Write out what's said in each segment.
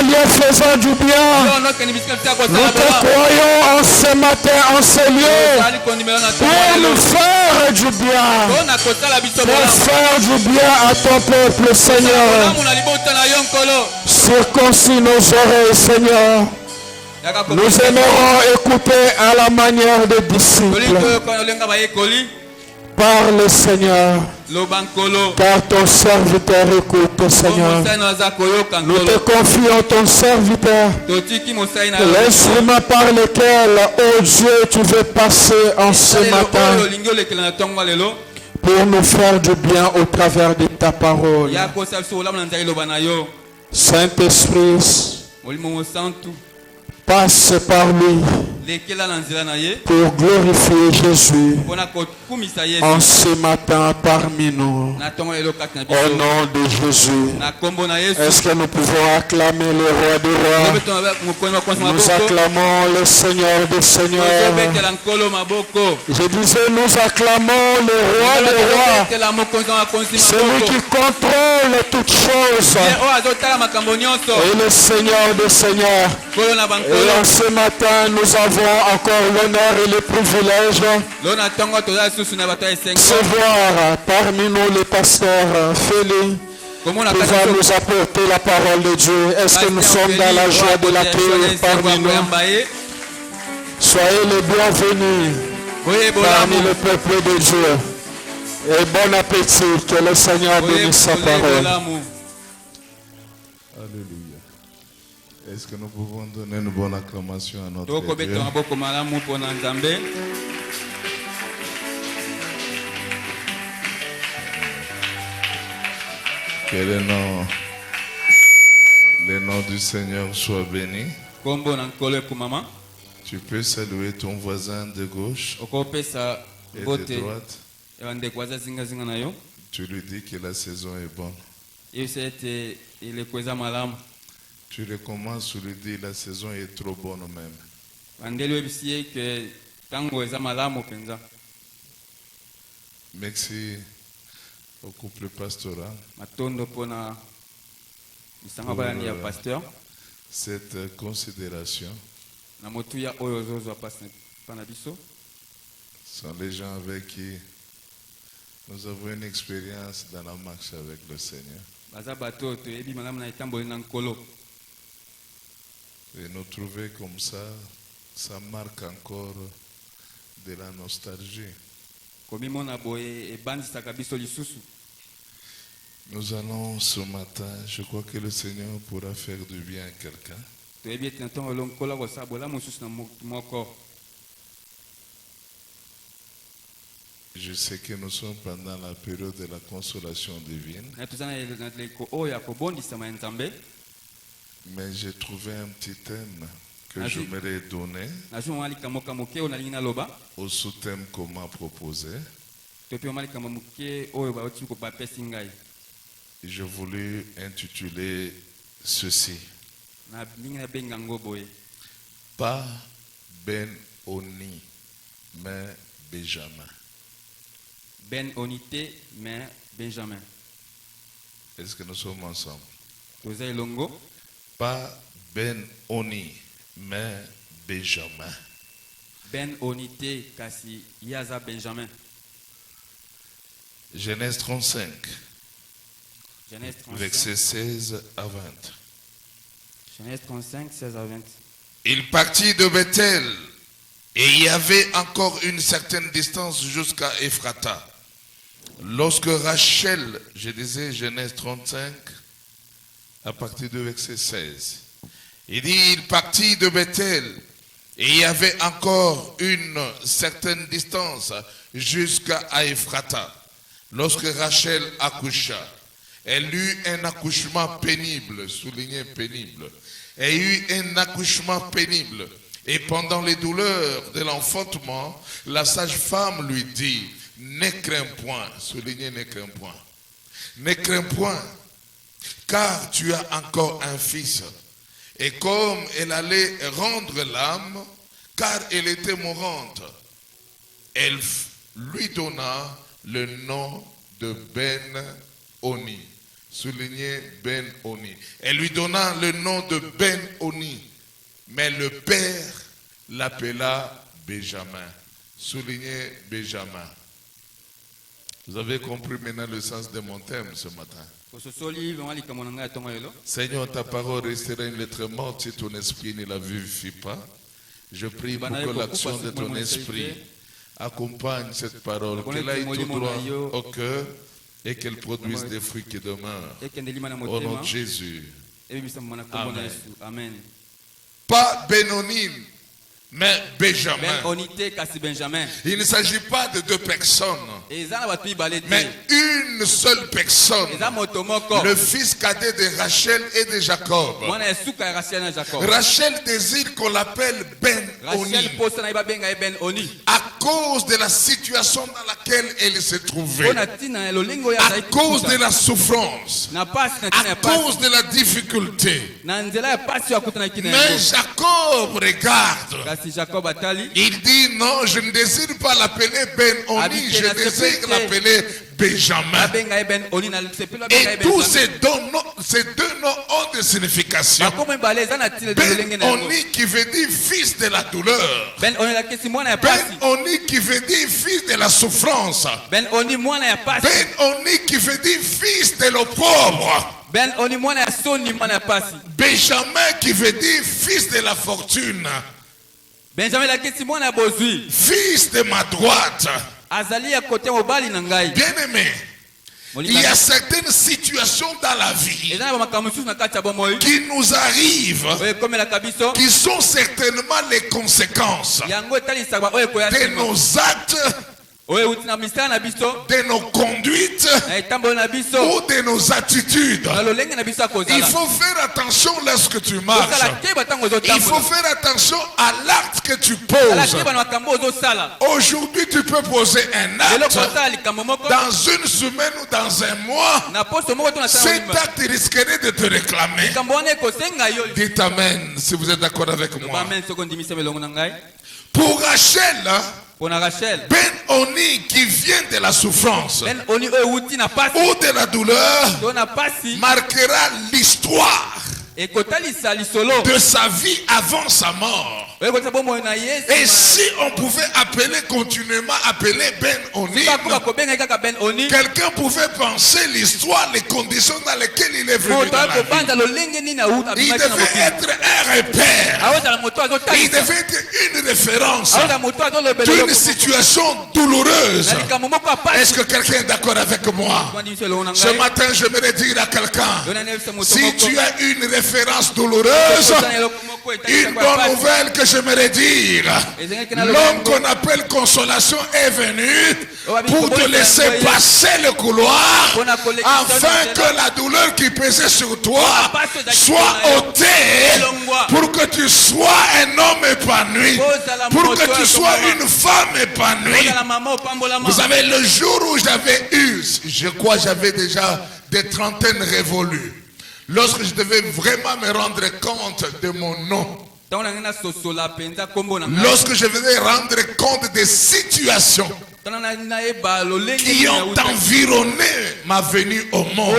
lieu faisant du bien. Nous te croyons en ce matin, en ce lieu, pour nous faire du bien, pour faire du bien à ton peuple, Seigneur. Circoncis nos oreilles, Seigneur. Nous aimerons écouter à la manière des disciples. Parle, Seigneur, car ton serviteur écoute, Seigneur. Nous te confions ton serviteur, l'instrument par lequel, oh Dieu, tu veux passer en ce matin pour nous faire du bien au travers de ta parole. Saint-Esprit, passe par lui pour glorifier Jésus en ce matin parmi nous. Au nom de Jésus, est-ce que nous pouvons acclamer le roi des rois? Nous acclamons le Seigneur des seigneurs. Je disais, nous acclamons le roi des rois, celui qui contrôle toutes choses, et le Seigneur des seigneurs. Et en ce matin, nous avons encore l'honneur et le privilège de recevoir parmi nous le pasteur Félix, qui va nous apporter la parole de Dieu. Est-ce que nous sommes dans la joie de l'accueil parmi nous? Soyez les bienvenus parmi le peuple de Dieu. Et bon appétit, que le Seigneur bénisse sa parole. Alléluia. Est-ce que nous pouvons donner une bonne acclamation à notre Dieu? Que le nom du Seigneur soit béni. Tu peux saluer ton voisin de gauche et de droite. Tu lui dis que la saison est bonne. Tu recommences, tu lui dis la saison est trop bonne même. Merci au couple pastoral pour cette considération. Ce sont les gens avec qui nous avons une expérience dans la marche avec le Seigneur. Et nous trouver comme ça marque encore de la nostalgie. Nous allons ce matin, je crois que le Seigneur pourra faire du bien à quelqu'un. Je sais que nous sommes pendant la période de la consolation divine. Mais j'ai trouvé un petit thème que je m'aurais donné au sous-thème qu'on m'a proposé. J'ai voulu intituler ceci: pas Ben Oni, mais Benjamin. Ben Onité, mais Benjamin. Est-ce que nous sommes ensemble? Pas Ben Oni, mais Benjamin. Ben Onité, kasi Yaza Benjamin. Genèse 35, versets 16 à 20. Genèse 35, 16 à 20. Il partit de Bethel, et il y avait encore une certaine distance jusqu'à Ephrata. Lorsque Rachel, je disais Genèse 35, à partir du verset 16. Il dit, il partit de Bethel, et il y avait encore une certaine distance jusqu'à Ephrata. Lorsque Rachel accoucha, elle eut un accouchement pénible, souligné pénible. Elle eut un accouchement pénible. Et pendant les douleurs de l'enfantement, la sage-femme lui dit, ne crains point, souligné ne crains point. Ne crains point, car tu as encore un fils. Et comme elle allait rendre l'âme, car elle était mourante, elle lui donna le nom de Ben Oni, Soulignez Ben-Oni. Et lui donna le nom de Ben-Oni. Mais le père l'appela Benjamin. Soulignez Benjamin. Vous avez compris maintenant le sens de mon thème ce matin. Seigneur, ta parole restera une lettre morte si ton esprit ne la vivifie pas. Je prie pour que l'action de ton esprit accompagne cette parole, qu'elle aille tout droit au cœur et qu'elle produise des fruits qui demeurent. Au nom de Jésus. Amen. Pas Benoni, mais Benjamin. Il ne s'agit pas de deux personnes, mais une seule personne. Le fils cadet de Rachel et de Jacob. Rachel désire qu'on l'appelle Ben-Oni à cause de la situation dans laquelle elle se trouvait, à cause de la souffrance, à cause de la difficulté. Mais Jacob regarde. Il dit non, je ne désire pas l'appeler Ben-Oni, je désire l'appeler Benjamin. Et tous ces deux noms ont des significations. Ben-Oni qui veut dire fils de la douleur. Ben-Oni qui veut dire fils de la souffrance. Ben-Oni qui veut dire fils de l'opprobre. Benjamin qui veut dire fils de la fortune. Fils de ma droite. Bien-aimé, il y a certaines situations dans la vie qui nous arrivent, qui sont certainement les conséquences de nos actes, de nos conduites ou de nos attitudes. Il faut faire attention lorsque tu marches. Il faut faire attention à l'acte que tu poses. Aujourd'hui, tu peux poser un acte. Dans une semaine ou dans un mois, cet acte risquerait de te réclamer. Dites Amen si vous êtes d'accord avec moi. Pour Rachel, Ben-Oni qui vient de la souffrance ou de la douleur marquera l'histoire de sa vie avant sa mort. Et si on pouvait continuellement appeler Ben-Oni, quelqu'un pouvait penser l'histoire, les conditions dans lesquelles il est venu dans la vie. Il devait être un repère. Il devait être une référence d'une situation douloureuse. Est-ce que quelqu'un est d'accord avec moi? Ce matin, j'aimerais dire à quelqu'un, si tu as une référence douloureuse, une bonne nouvelle que j'aimerais dire, l'homme qu'on appelle consolation est venu pour te laisser passer le couloir afin que la douleur qui pesait sur toi soit ôtée, pour que tu sois un homme épanoui, pour que tu sois une femme épanouie. Vous savez, le jour où j'avais j'avais déjà des trentaines révolues, lorsque je devais vraiment me rendre compte de mon nom, lorsque je devais rendre compte des situations qui ont environné ma venue au monde,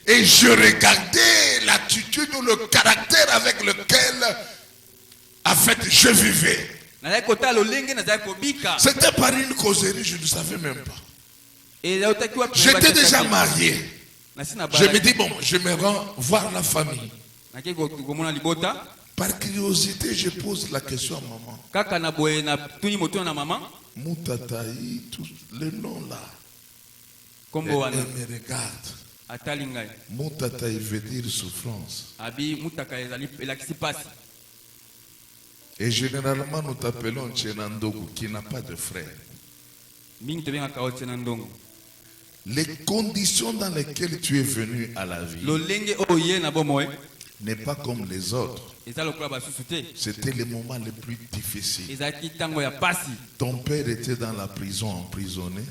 et je regardais l'attitude ou le caractère avec lequel en fait je vivais, c'était par une causerie, je ne savais même pas. J'étais déjà marié. Je me dis, bon, je me rends voir la famille. Par curiosité, je pose la question à maman. Moutataï, tous les noms là. Elle me regarde. Moutataï veut dire souffrance. Et généralement, nous t'appelons Tchenandogu, qui n'a pas de frère. Les conditions dans lesquelles tu es venu à la vie n'est pas comme les autres. C'était les moments les plus difficiles. Ton père était dans la prison, emprisonné.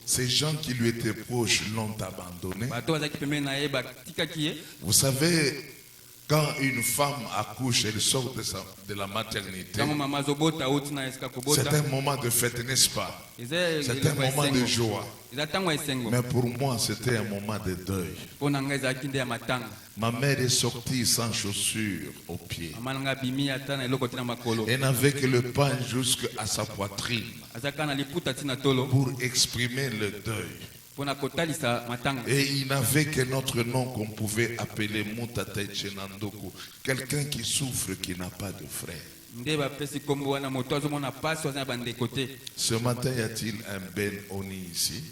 Ces gens qui lui étaient proches l'ont abandonné. Vous savez, Quand une femme accouche, elle sort de la maternité. C'est un moment de fête, n'est-ce pas? C'est un moment de joie. Mais pour moi, c'était un moment de deuil. Ma mère est sortie sans chaussures aux pieds. Elle n'avait que le pain jusqu'à sa poitrine pour exprimer le deuil. Et il n'avait que notre nom qu'on pouvait appeler Mutata Chenandoku. Quelqu'un qui souffre, qui n'a pas de frère. Ce matin, y a-t-il un Ben Oni ici?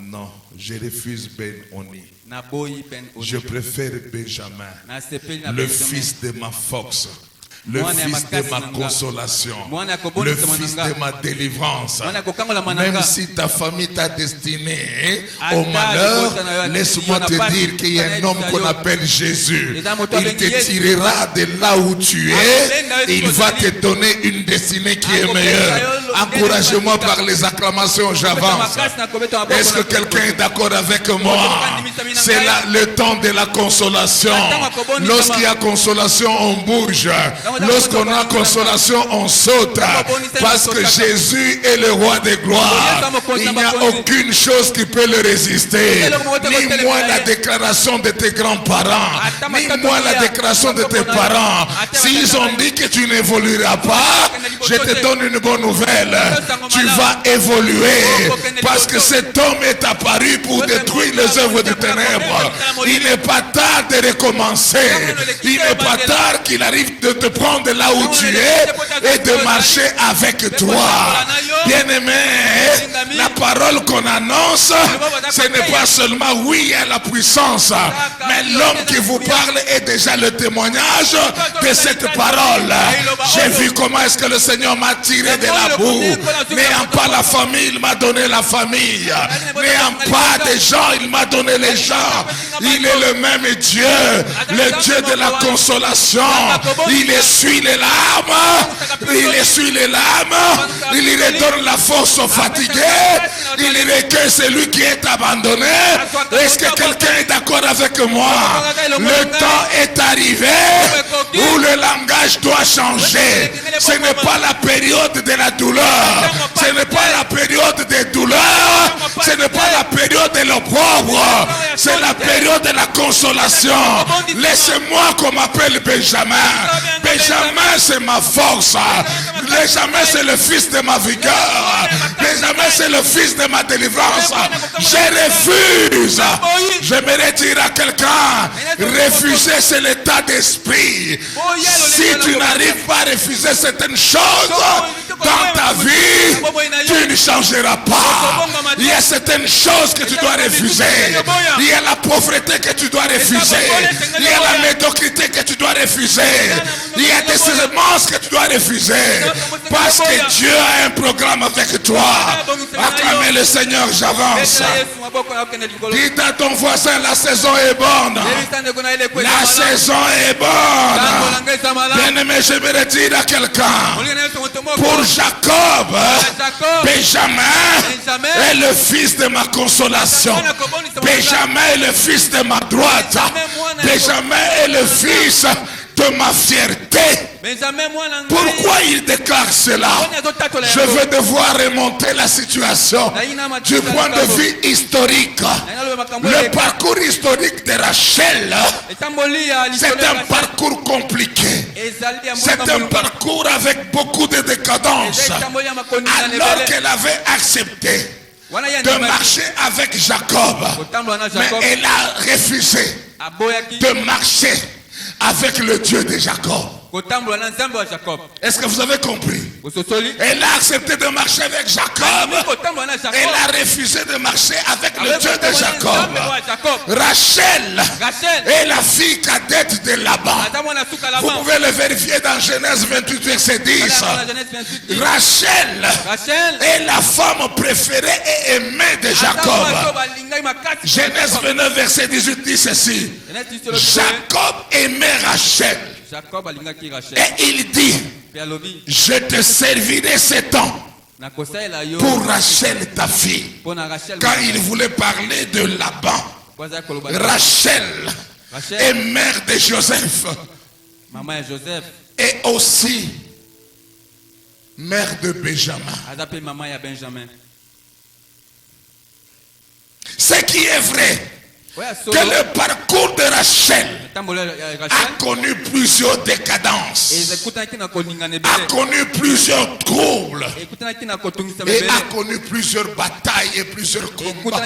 Non, je refuse Ben Oni. Je préfère Benjamin, le fils de ma force. Le fils de ma consolation, le fils de ma délivrance. Même si ta famille t'a destiné au malheur, laisse-moi te dire qu'il y a un homme qu'on appelle Jésus. Il te tirera de là où tu es. Il va te donner une destinée qui est meilleure. Encouragez-moi par les acclamations, j'avance. Est-ce que quelqu'un est d'accord avec moi? C'est là le temps de la consolation. Lorsqu'il y a consolation, on bouge. Lorsqu'on a consolation, on saute. Parce que Jésus est le roi des gloires. Il n'y a aucune chose qui peut le résister. Ni moi la déclaration de tes grands-parents, ni moi la déclaration de tes parents. S'ils ont dit que tu n'évolueras pas, je te donne une bonne nouvelle. Tu vas évoluer. Parce que cet homme est apparu pour détruire les œuvres des ténèbres. Il n'est pas tard de recommencer. Il n'est pas tard qu'il arrive de te prendre de là où tu es et de marcher avec toi. Bien-aimé, la parole qu'on annonce, ce n'est pas seulement oui, il y a la puissance, mais l'homme qui vous parle est déjà le témoignage de cette parole. J'ai vu comment est-ce que le Seigneur m'a tiré de la boue. N'ayant pas la famille, il m'a donné la famille. N'ayant pas des gens, il m'a donné les gens. Il est le même Dieu, le Dieu de la consolation. Il essuie les larmes, il essuie les larmes, il redonne la force aux fatigués, il recueille celui qui est abandonné. Est-ce que quelqu'un est d'accord avec moi? Le temps est arrivé où le langage doit changer. Ce n'est pas la période de la douleur, ce n'est pas la période des douleurs, ce n'est pas la période de l'opprobre, c'est la période de la consolation. Laissez-moi qu'on m'appelle Benjamin. Benjamin, c'est ma force. Benjamin, c'est le fils de ma vigueur. Benjamin, c'est le fils de ma délivrance. Je refuse. Je me retire à quelqu'un. Refuser, c'est l'état d'esprit. Si tu n'arrives pas à refuser certaines choses dans ta vie, tu ne changeras pas. Il y a certaines choses que tu dois refuser. Il y a la pauvreté que tu dois refuser. Il y a la médiocrité que tu dois refuser. Il y a des semences que tu dois refuser. Parce que Dieu a un programme avec toi. Acclamez le Seigneur, j'avance. Dites à ton voisin, la saison est bonne. La saison est bonne. Bien-aimé, je me retire à quelqu'un. Pour Jacob, Benjamin est le fils de ma consolation. Benjamin est le fils de ma droite. Benjamin est le fils de ma fierté. Pourquoi il déclare cela? Je vais devoir remonter la situation du point de vue historique. Le parcours historique de Rachel, c'est un parcours compliqué. C'est un parcours avec beaucoup de décadence. Alors qu'elle avait accepté de marcher avec Jacob, mais elle a refusé de marcher avec le Dieu de Jacob. Est-ce que vous avez compris? Elle a accepté de marcher avec Jacob. Elle a refusé de marcher avec le Dieu de Jacob. Rachel est la fille cadette de Laban. Vous pouvez le vérifier dans Genèse 28 verset 10. Rachel est la femme préférée et aimée de Jacob. Genèse 29 verset 18 dit ceci. Jacob aimait Rachel. Et il dit, je te servirai 7 ans pour Rachel ta fille. Quand il voulait parler de Laban, Rachel et mère de Joseph. Maman et Joseph. Et aussi mère de Benjamin. Adapé maman et Benjamin. Ce qui est vrai, que le parcours de Rachel a connu plusieurs décadences, a connu plusieurs troubles, et a connu plusieurs batailles et plusieurs combats.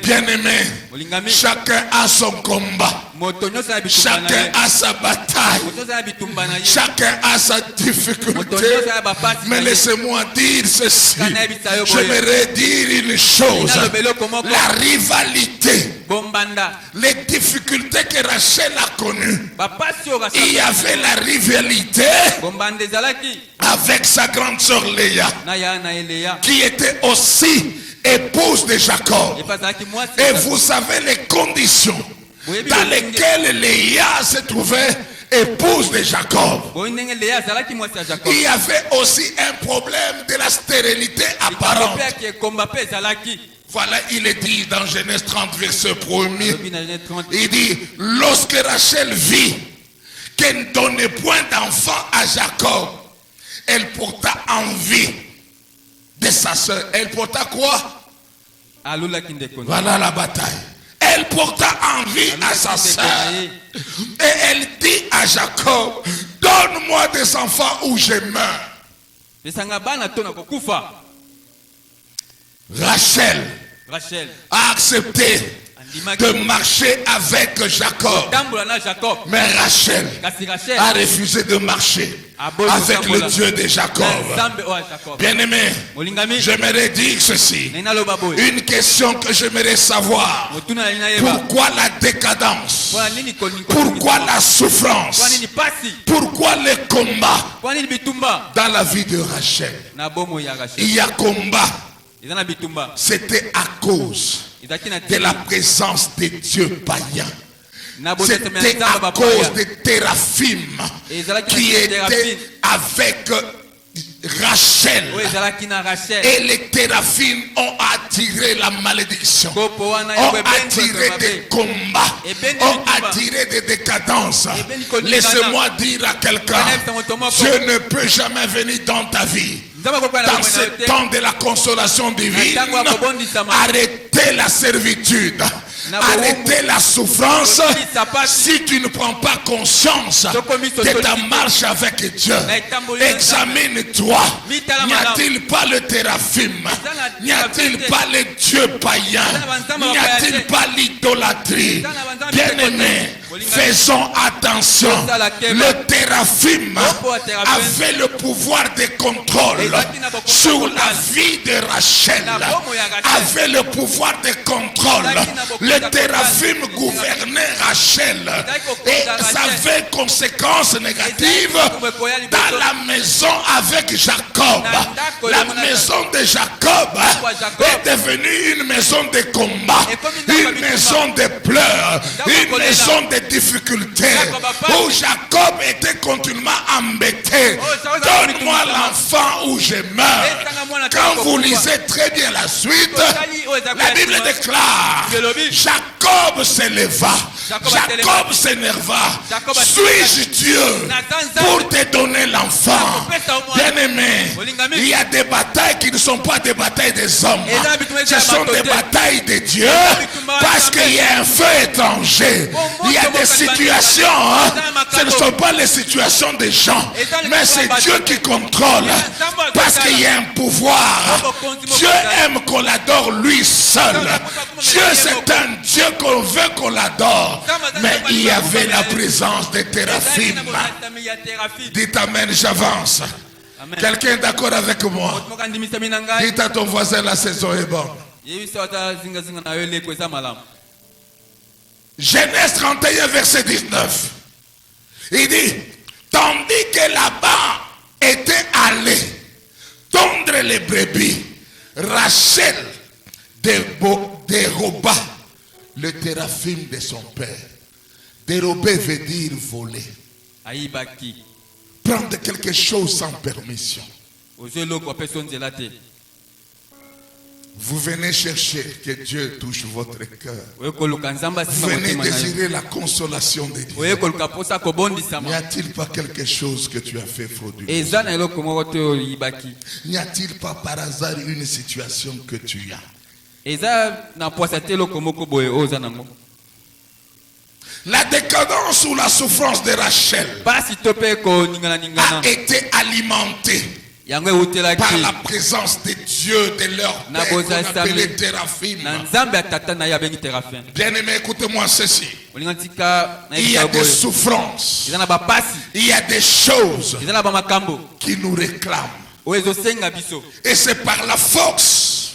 Bien-aimé, chacun a son combat, chacun a sa bataille, chacun a sa difficulté. Mais laissez-moi dire ceci, j'aimerais dire une chose, la rivalité, les difficultés que Rachel a connues, il y avait la rivalité avec sa grande sœur Léa, qui était aussi épouse de Jacob. Et vous savez les conditions dans lesquelles Léa se trouvait épouse de Jacob. Il y avait aussi un problème de la stérilité apparente. Voilà, il est dit dans Genèse 30, verset 1er. Il dit, lorsque Rachel vit qu'elle ne donnait point d'enfant à Jacob, elle porta envie de sa soeur. Elle porta quoi? Voilà la bataille. Elle porta envie à sa soeur. Et elle dit à Jacob, donne-moi des enfants ou je meurs. Rachel a accepté de marcher avec Jacob. Mais Rachel a refusé de marcher avec le Dieu de Jacob. Bien-aimé, j'aimerais dire ceci. Une question que j'aimerais savoir. Pourquoi la décadence? Pourquoi la souffrance? Pourquoi les combats dans la vie de Rachel? Il y a combat. C'était à cause de la présence des dieux païens. C'était à cause des téraphim qui étaient avec Rachel. Et les téraphim ont attiré la malédiction, ont attiré des combats, ont attiré des décadences. Laissez-moi dire à quelqu'un, Dieu ne peut jamais venir dans ta vie. Dans ce temps de la consolation divine, arrêtez la servitude, arrêtez la souffrance. Si tu ne prends pas conscience de ta marche avec Dieu, examine-toi. N'y a-t-il pas le téraphim? N'y a-t-il pas les dieux païens? N'y a-t-il pas l'idolâtrie? Bien-aimés, faisons attention. Le téraphim avait le pouvoir de contrôle sur la vie de Rachel, avait le pouvoir de contrôle. Le téraphim gouvernait Rachel et ça avait conséquences négatives dans la maison avec Jacob. La maison de Jacob est devenue une maison de combat, une maison de pleurs, une maison de difficultés où Jacob était continuellement embêté. Donne-moi l'enfant ou je meurs. Quand vous lisez très bien la suite, la Bible déclare, Jacob s'éleva, Jacob s'énerva. Suis-je Dieu pour te donner l'enfant? Bien-aimé, il y a des batailles qui ne sont pas des batailles des hommes, ce sont des batailles de Dieu, parce qu'il y a un feu étranger. Il y a des situations, ce ne sont pas les situations des gens, mais c'est Dieu qui contrôle, parce qu'il y a un pouvoir. Dieu aime qu'on l'adore lui seul. Dieu, c'est un Dieu qu'on veut qu'on l'adore. Mais il y avait la présence des téraphim. Dites amen, j'avance. Quelqu'un est d'accord avec moi? Dites à ton voisin, la saison est bonne. Genèse 31, verset 19. Il dit, tandis que Laban était allé tondre les brebis, Rachel déroba le téraphim de son père. Dérober veut dire voler. Prendre quelque chose sans permission. Vous venez chercher que Dieu touche votre cœur. Vous venez désirer la consolation de Dieu. N'y a-t-il pas quelque chose que tu as fait frauduleux? N'y a-t-il pas par hasard une situation que tu as? La décadence ou la souffrance de Rachel a été alimentée par la présence de Dieu, de leur père qu'on appelait Téraphim. Bien-aimé, écoutez-moi ceci. Il y a des souffrances. Il y a des choses qui nous réclament. Et c'est par la force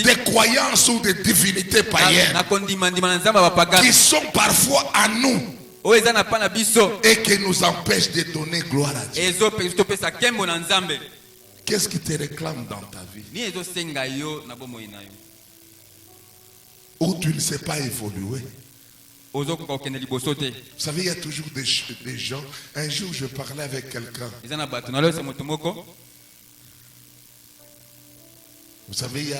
des croyances ou des divinités païennes qui sont parfois à nous et qui nous empêchent de donner gloire à Dieu. Qu'est-ce qui te réclame dans ta vie? Où tu ne sais pas évoluer. Vous savez, il y a toujours des gens. Un jour, je parlais avec quelqu'un. Vous savez,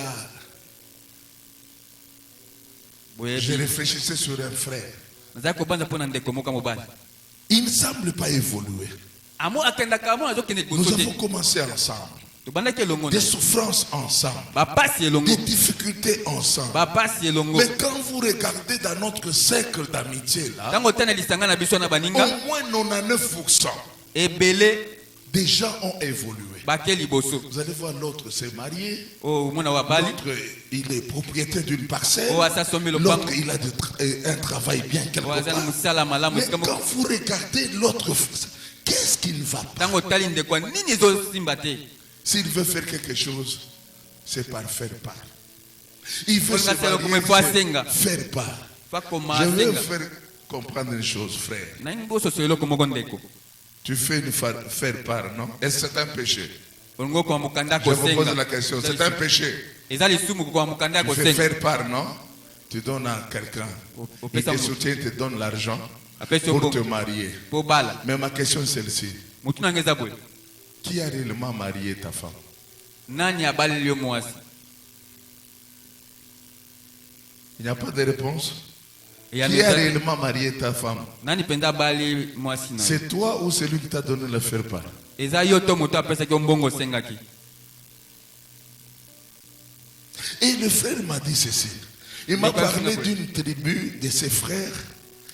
je réfléchissais sur un frère. Il ne semble pas évoluer. Nous avons commencé ensemble. Des souffrances ensemble. Des difficultés ensemble. Mais quand vous regardez dans notre cercle d'amitié, là, au moins 99% des gens ont évolué. Vous allez voir, l'autre s'est marié, l'autre il est propriétaire d'une parcelle, l'autre il a un travail bien quelque part. Mais quand vous regardez l'autre, qu'est-ce qu'il ne va pas? S'il veut faire quelque chose, c'est par faire part. Il veut se marier, faire part. Je vais vous faire comprendre une chose, frère. Tu fais faire part, non? Est-ce que c'est un péché? Je vous pose la question. C'est un péché. Tu fais faire part, non? Tu donnes à quelqu'un. Il te soutient, il te donne l'argent pour te marier. Mais ma question est celle-ci. Qui a réellement marié ta femme? Il n'y a pas de réponse. Qui a réellement marié ta femme? C'est toi ou celui qui t'a donné le faire part? Et le frère m'a dit ceci. Il m'a parlé d'une tribu de ses frères.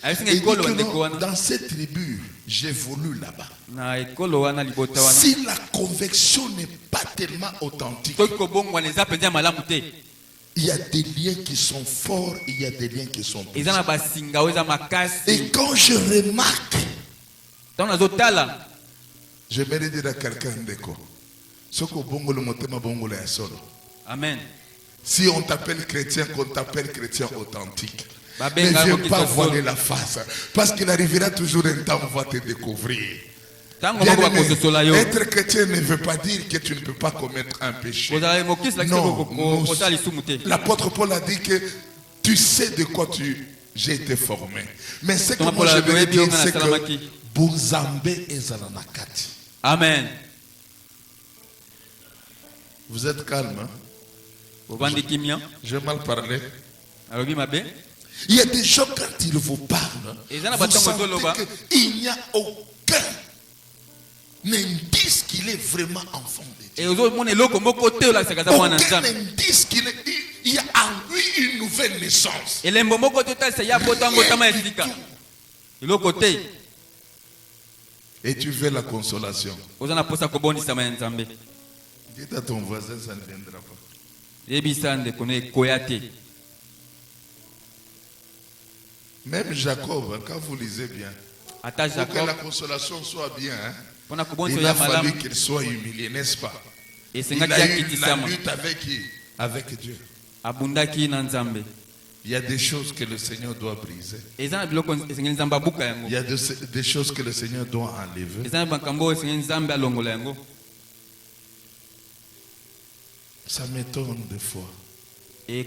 Il dit que non, dans cette tribu, j'évolue là-bas. Si la conviction n'est pas tellement authentique, il y a des liens qui sont forts, il y a des liens qui sont puissants. Et quand je remarque, je vais dire à quelqu'un d'eko, Amen. Si on t'appelle chrétien, qu'on t'appelle chrétien authentique, ne viens pas voiler la face, parce qu'il arrivera toujours un temps où on va te découvrir. Être chrétien ne veut pas dire que tu ne peux pas commettre un péché. Non, l'apôtre Paul a dit que tu sais de quoi j'ai été formé. Mais ce que moi je veux dire, c'est que Bunzambe ezalanakati. Amen. Vous êtes calme, hein? J'ai mal parlé. Il y a des gens, quand ils vous parlent, vous sentez qu'il n'y a aucun indice qu'il est vraiment enfant de Dieu. Aucun indice qu'il y a en lui une nouvelle naissance. Et tu veux la consolation. Dites à ton voisin, ça ne viendra pas. Même Jacob, quand vous lisez bien, pour que la consolation soit bien, hein, il a fallu qu'il soit humilié, n'est-ce pas? Il a eu la lutte avec qui? Avec Dieu. Il y a des choses que le Seigneur doit briser. Il y a des choses que le Seigneur doit enlever. Ça m'étonne des fois. Vous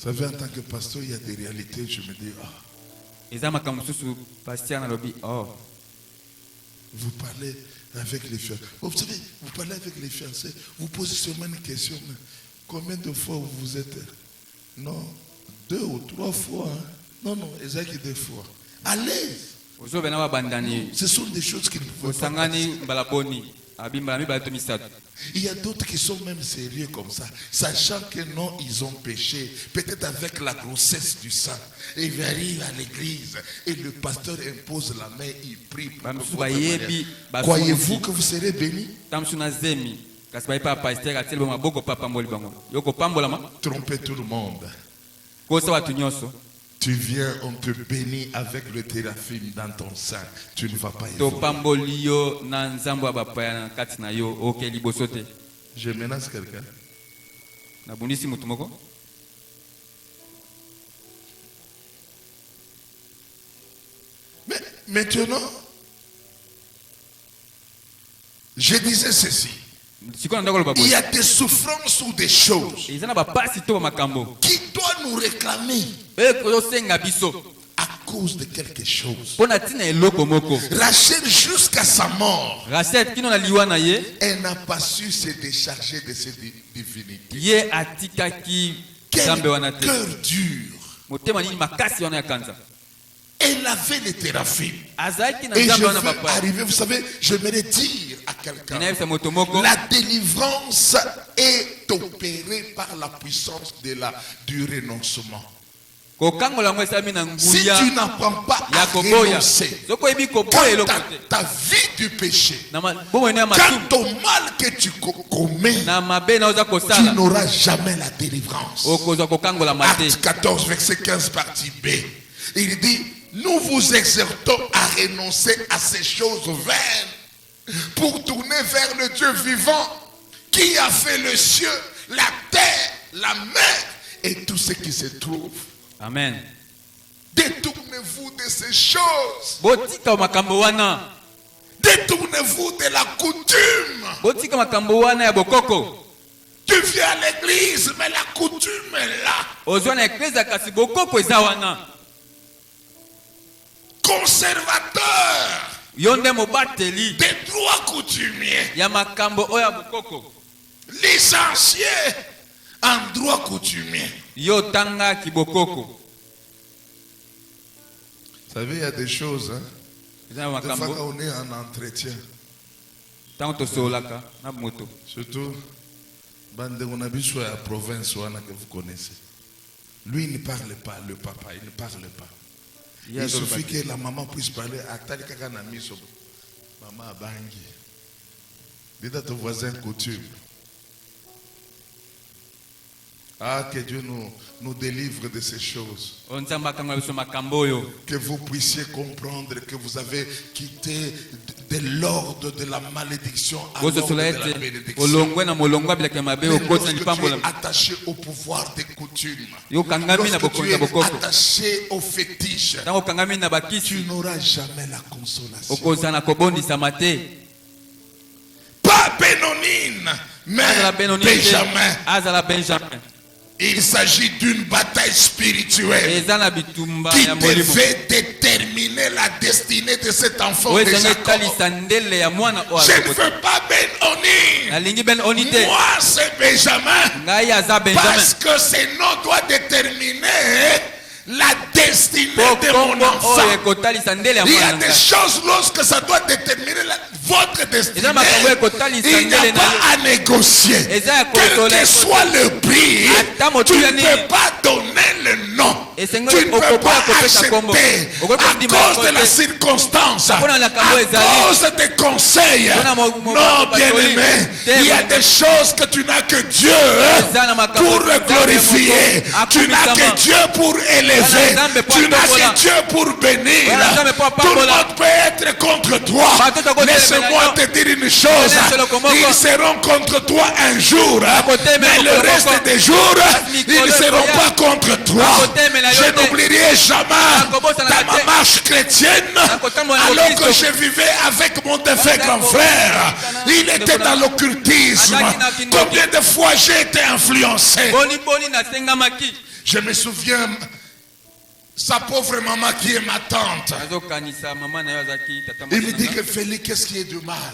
savez, en tant que pasteur, il y a des réalités, je me dis, vous parlez, avec les fiancés. Vous savez, vous parlez avec les fiancés, vous posez seulement une question. Combien de fois vous êtes? Non, 2 ou 3 fois. Hein? Non, exactement 2 fois. À l'aise. Ce sont des choses qui ne peuvent pas passer. Il y a d'autres qui sont même sérieux comme ça, sachant que non, ils ont péché, peut-être avec la grossesse du sang. Et ils arrivent à l'église et le pasteur impose la main, il prie. Croyez-vous que vous serez bénis? Trompez tout le monde. Tu viens, on te bénit avec le téraphim dans ton sein. Tu ne vas pas évoluer. Je menace quelqu'un. Mais maintenant, je disais ceci. Il y a des souffrances ou des choses qui doivent nous réclamer à cause de quelque chose. Rachel, jusqu'à sa mort, elle n'a pas su se décharger de ses divinités. Quel cœur dur. Elle avait les téraphim. Et je veux arriver, vous savez, je voudrais dire à quelqu'un, la délivrance est opérée par la puissance du renoncement. Si tu n'apprends pas à renoncer, quant à ta vie du péché, quant au mal que tu commets, tu n'auras jamais la délivrance. Acte 14, verset 15, partie B. Il dit, nous vous exhortons à renoncer à ces choses vaines pour tourner vers le Dieu vivant qui a fait le ciel, la terre, la mer et tout ce qui se trouve. Amen. Détournez-vous de ces choses. Détournez-vous de la coutume. Tu viens à l'église, mais la coutume est là. Conservateur des droits coutumiers, licencié en droit coutumier. Vous savez, il y a des choses, hein? Des fois quand on est en entretien, surtout Bandegonabiso à la province que vous connaissez, lui il ne parle pas, le papa il ne parle pas. Il suffit que la maman puisse parler à Talikaka Namiso. Maman Bangi. Dis à ton voisin coutume. Ah, que Dieu nous délivre de ces choses. Que vous puissiez comprendre que vous avez quitté de l'ordre de la malédiction à l'ordre de la bénédiction. Lorsque tu es attaché au pouvoir des coutumes, lorsque tu es attaché aux fétiches, tu n'auras jamais la consolation. Pas Bénonine, mais Benjamin. Il s'agit d'une bataille spirituelle qui devait déterminer la destinée de cet enfant de Jacob. Je ne veux pas Ben-Oni. Moi, c'est Benjamin. Parce que ce nom doit déterminer la destinée de mon enfant. Il y a des choses lorsque ça doit déterminer votre destinée. Il n'y a pas à négocier. Quel que soit le prix, tu ne peux pas donner le nom. Tu ne peux pas acheter à cause de la circonstance, à cause des conseils. Non, bien-aimé, il y a des choses que tu n'as que Dieu pour glorifier. Tu n'as que Dieu pour élever. Tu n'as que Dieu pour bénir. Tout le monde peut être contre toi. Laisse-moi te dire une chose. Ils seront contre toi un jour, mais le reste des jours, ils ne seront pas contre toi. Je n'oublierai jamais dans ma marche chrétienne, alors que je vivais avec mon défunt grand frère. Il était dans l'occultisme. Combien de fois j'ai été influencé? Je me souviens, sa pauvre maman qui est ma tante, il me dit que Félix, qu'est-ce qui est du mal?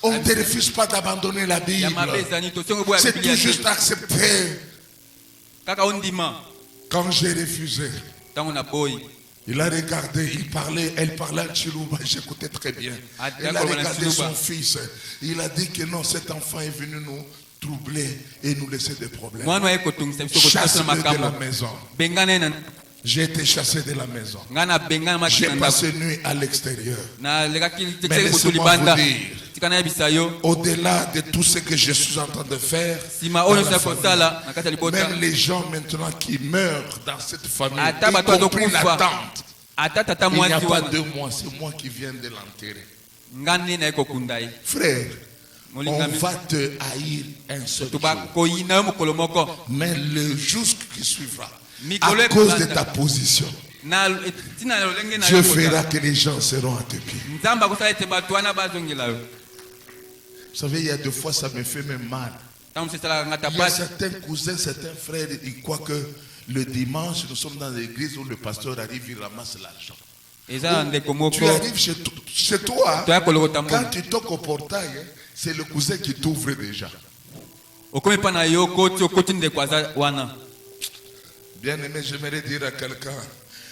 On ne te refuse pas d'abandonner la Bible. C'est tout juste accepter. Quand j'ai refusé, il a regardé, elle parlait à Chilouba, j'écoutais très bien. Elle a regardé son fils. Il a dit que non, cet enfant est venu nous troubler et nous laisser des problèmes. Chasse-le de la maison. J'ai été chassé de la maison. J'ai passé nuit à l'extérieur. Mais laissez-moi vous dire, au-delà de tout ce que je suis en train de faire, même les gens maintenant qui meurent dans cette famille, y compris la tante, il n'y a pas 2 mois, c'est moi qui viens de l'enterrer. Frère, on va te haïr un seul jour. Mais le jour qui suivra, à cause de ta position, Dieu fera que les gens seront à tes pieds. Vous savez, il y a 2 fois, ça me fait même mal. Il y a certains cousins, certains frères, ils croient que le dimanche, nous sommes dans l'église où le pasteur arrive, il ramasse l'argent. Tu arrives chez toi, quand tu toques au portail, c'est le cousin qui t'ouvre déjà. Bien aimé, j'aimerais dire à quelqu'un,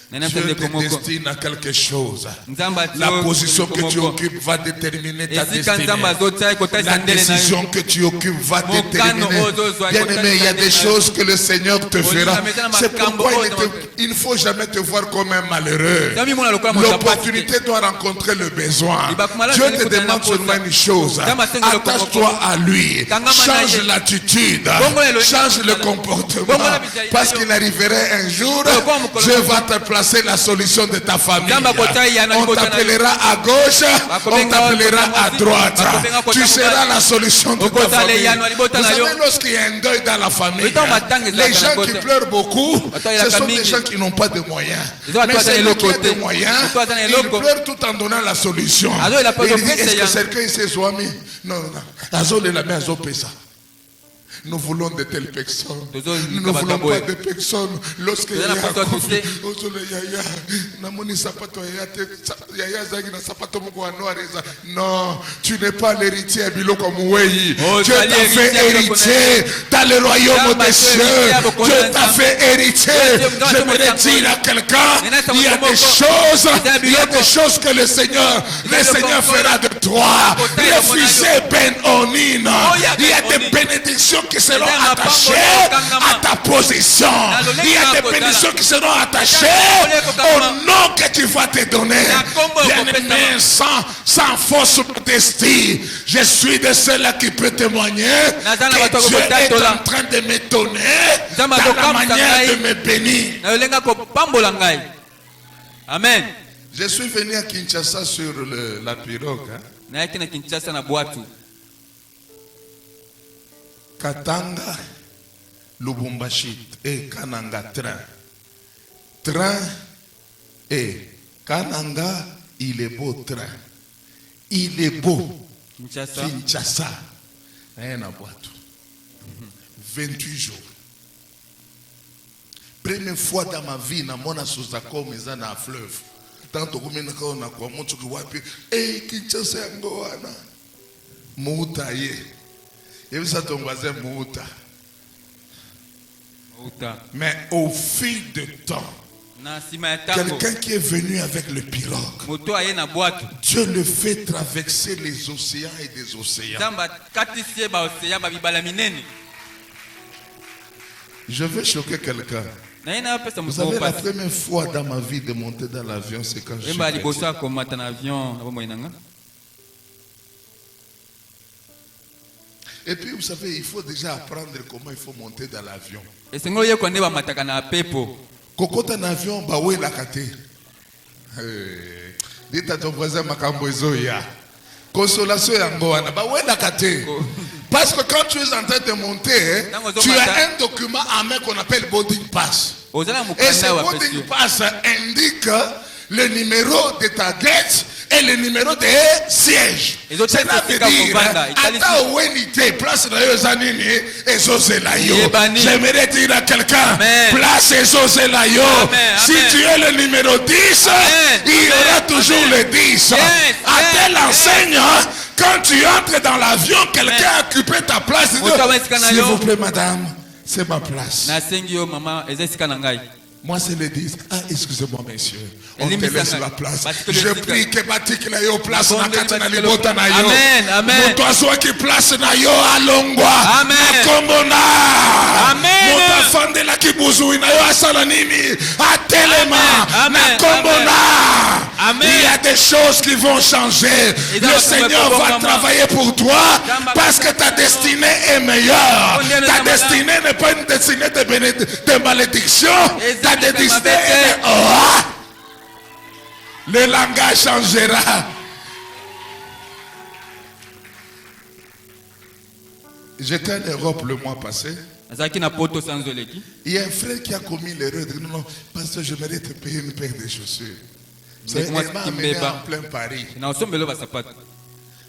Dieu te destine à quelque chose. La position que tu occupes va déterminer ta destinée. La décision que tu occupes va déterminer. Bien aimé, il y a des choses que le Seigneur te fera. C'est pourquoi il ne faut jamais te voir comme un malheureux. L'opportunité doit rencontrer le besoin. Dieu te demande seulement une chose. Attache-toi à lui. Change l'attitude. Change le comportement. Parce qu'il arriverait un jour, Dieu va te placer la solution de ta famille. On t'appellera à gauche, on t'appellera à droite. Tu seras la solution de ta famille. Vous savez, lorsqu'il y a un deuil dans la famille, les gens qui pleurent beaucoup, ce sont des gens qui n'ont pas de moyens. Mais celui qui a des moyens, il pleure tout en donnant la solution. Il dit, est-ce que quelqu'un s'est soigné? Non, non. Nous voulons de telles personnes. Nous ne voulons pas de personnes. Lorsque non, tu n'es pas l'héritier à Bilo comme Wei. Dieu t'a fait héritier dans le royaume des cieux. Dieu t'a fait héritier. J'aimerais dire à quelqu'un, il y a des choses que le Seigneur fera de toi. Refusez Ben Onin. Il y a des bénédictions qui seront attachées à ta position. Il y a des bénédictions qui seront attachées au nom que tu vas te donner. Bien-aimé, sans fausse modestie, je suis de ceux-là qui peut témoigner que Dieu est en train de m'étonner dans la manière de me bénir. Amen. Je suis venu à Kinshasa sur la pirogue. Katanga, Lubumbashi et Kananga train. Train et Kananga, il est beau train. Il est beau. Kinshasa. Rien à boire. 28 jours. Première fois dans ma vie, na mona suzako meza na fleuve. Tanto kumina kwa na kwa mtu kiwapi. Kinshasa yango wana. Muuta ye. Et vous êtes ton voisin Mouta. Mais au fil du temps, quelqu'un qui est venu avec le pirogue, Dieu le fait traverser les océans et des océans. Je veux choquer quelqu'un. Vous savez, la première fois dans ma vie de monter dans l'avion, c'est quand je suis chrétien. Et puis, vous savez, il faut déjà apprendre comment il faut monter dans l'avion. Kokota un avion, bah oui, la kate. Dites à ton voisin, Makambo Ezoya. Consolation yangoana, bah oui, la kate. Parce que quand tu es en train de monter, tu as un document en main qu'on appelle boarding pass. Et ce boarding pass indique le numéro de ta gate et le numéro de siège. Cela veut dire, ata ouenité, place na yo zanini, ezozelayo. J'aimerais dire à quelqu'un, place ezozelayo. Si tu es le numéro 10, il y aura toujours le 10. À tel enseigne, quand quand tu entres dans l'avion, quelqu'un a occupé ta place. S'il vous plaît, madame, c'est ma place. Moi, c'est le 10. Ah, excusez-moi, messieurs. On te laisse la place. Je prie que Batik na yo place na katina libota na yo. Amen, amen. Moto azwa ki place na yo alongwa. Amen. Akombona. Amen. Moto afande la kibuzui na yo asala nini. Atelema. Akombona. Amen. Il y a des choses qui vont changer. Le Seigneur va travailler pour toi parce que ta destinée est meilleure. Ta destinée n'est pas une destinée de malédiction. Ta destinée est... Oh! Le langage changera. J'étais en Europe le mois passé. Il y a un frère qui a commis l'erreur de dire non, pasteur, je mérite de payer une paire de chaussures. Il m'a amené en plein Paris.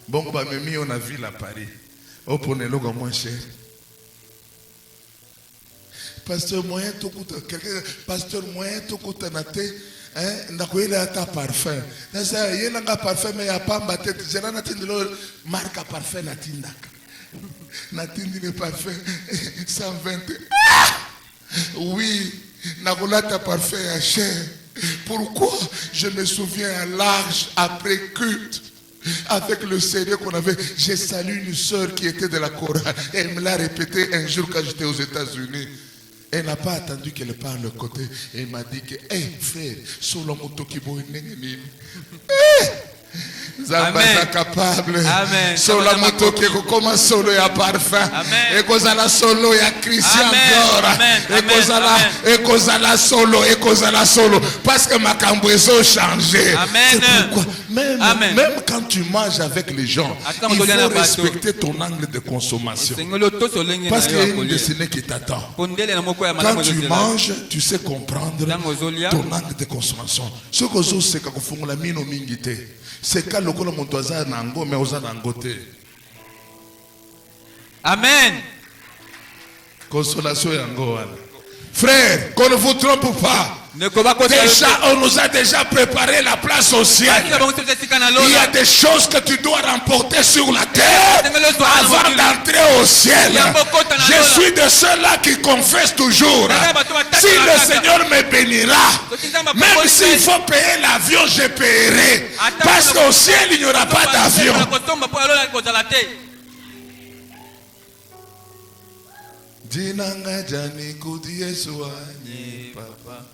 Bon, bah, mais on a vu la Paris. Oh, pour les logos moins cher. Pasteur, moyen tout coûte. Pasteur, moyen tout coûte. Il a ta parfum. Il y a un parfum, mais il n'y a pas de tête. Je n'ai marque parfum. Natindi le parfum 120. Oui, Nagolata parfum à cher. Pourquoi? Je me souviens à l'âge après culte, avec le sérieux qu'on avait, j'ai salué une soeur qui était de la chorale. Elle me l'a répété un jour quand j'étais aux États-Unis. Elle n'a pas attendu qu'elle parle de côté. Elle m'a dit que, hé frère, sur le moto qui boit une Zamba capable. Sur la moto qui commence solo ya parfum. Et kozala solo ya Christian Dior. Et kozala solo. Parce que ma cambueso changé. C'est pourquoi même quand tu manges avec les gens, il faut respecter ton angle de consommation. Parce qu'il y a une destinée qui t'attend. Quand tu manges, tu sais comprendre ton angle de consommation. Ce que je sais que vous la mino mingite. C'est quand le col montoisa nango mais osa nangote. Amen. Consolation yango. Frère, qu'on ne vous trompe pas. Déjà, on nous a déjà préparé la place au ciel. Il y a des choses que tu dois remporter sur la terre avant d'entrer au ciel. Je suis de ceux-là qui confessent toujours. Si le Seigneur me bénira, même s'il faut payer l'avion, je paierai. Parce qu'au ciel, il n'y aura pas d'avion. Dinanga jani kudi Yesu anye papa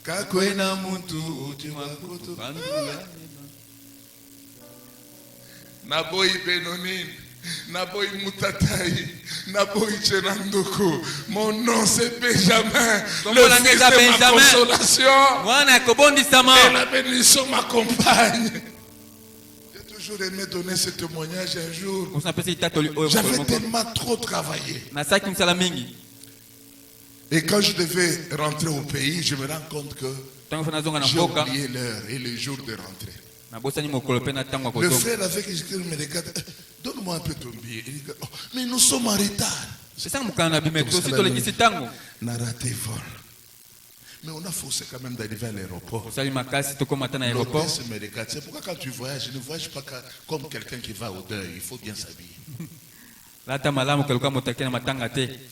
kakwena muntu utima kutu naboyi benonine naboyi mutatai naboyi chenandoko. Mon nom c'est Benjamin, le fils de ma consolation et la bénédiction m'accompagne. J'ai aimé donner ce témoignage un jour. J'avais tellement trop travaillé. Et quand je devais rentrer au pays, je me rends compte que j'ai oublié l'heure et le jour de rentrer. Le frère avec qui je me regarde, donne-moi un peu ton billet. Il dit, oh, mais nous sommes en retard. Narraté vol. Mais on a forcé quand même d'arriver à l'aéroport. L'hôtesse me regarde. C'est pourquoi quand tu voyages, je ne voyage pas comme quelqu'un qui va au deuil. Il faut bien s'habiller.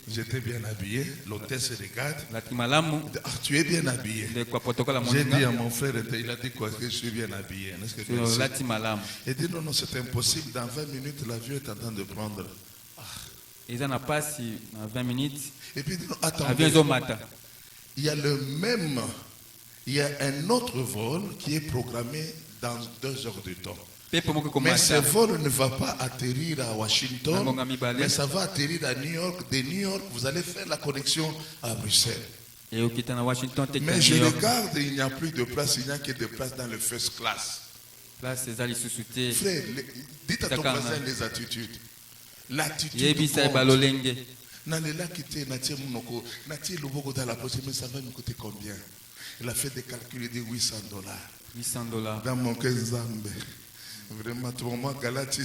J'étais bien habillé. L'hôtesse regarde. Ah, tu es bien habillé. J'ai dit à mon frère, il a dit quoi? Que je suis bien habillé. Il dit non, c'est impossible. Dans 20 minutes, l'avion est en train de prendre. Ils en passent 20 minutes. Et puis il dit non, attendez. Il y a un autre vol qui est programmé dans 2 heures de temps. Mais ce vol ne va pas atterrir à Washington, mais ça va atterrir à New York. De New York, vous allez faire la connexion à Bruxelles. Mais je regarde, il n'y a plus de place, il n'y a que de place dans le first class. Frère, dites à ton voisin les attitudes. L'attitude compte. Mais ça va nous coûter combien? Il a fait des calculs, il dit $800. Dans mon cœur, Zambé. Vraiment, pour moi, Galati,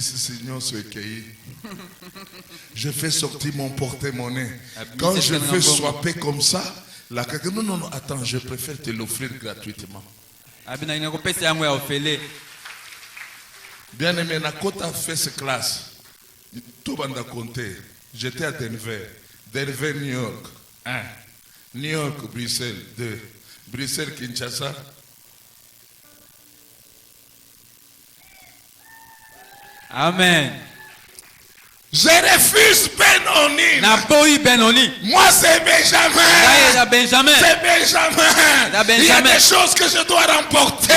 je fais sortir mon porte-monnaie. Quand je fais swapper comme ça, la quelqu'un, non, attends, je préfère te l'offrir gratuitement. Bien aimé, Nakota fait cette classe. Tout le monde a compté. J'étais à Denver. Denver, New York. 1. New York, Bruxelles. 2. Bruxelles, Kinshasa. Amen. Je refuse Benoni. Moi, c'est Benjamin. C'est Benjamin. Il y a des choses que je dois remporter.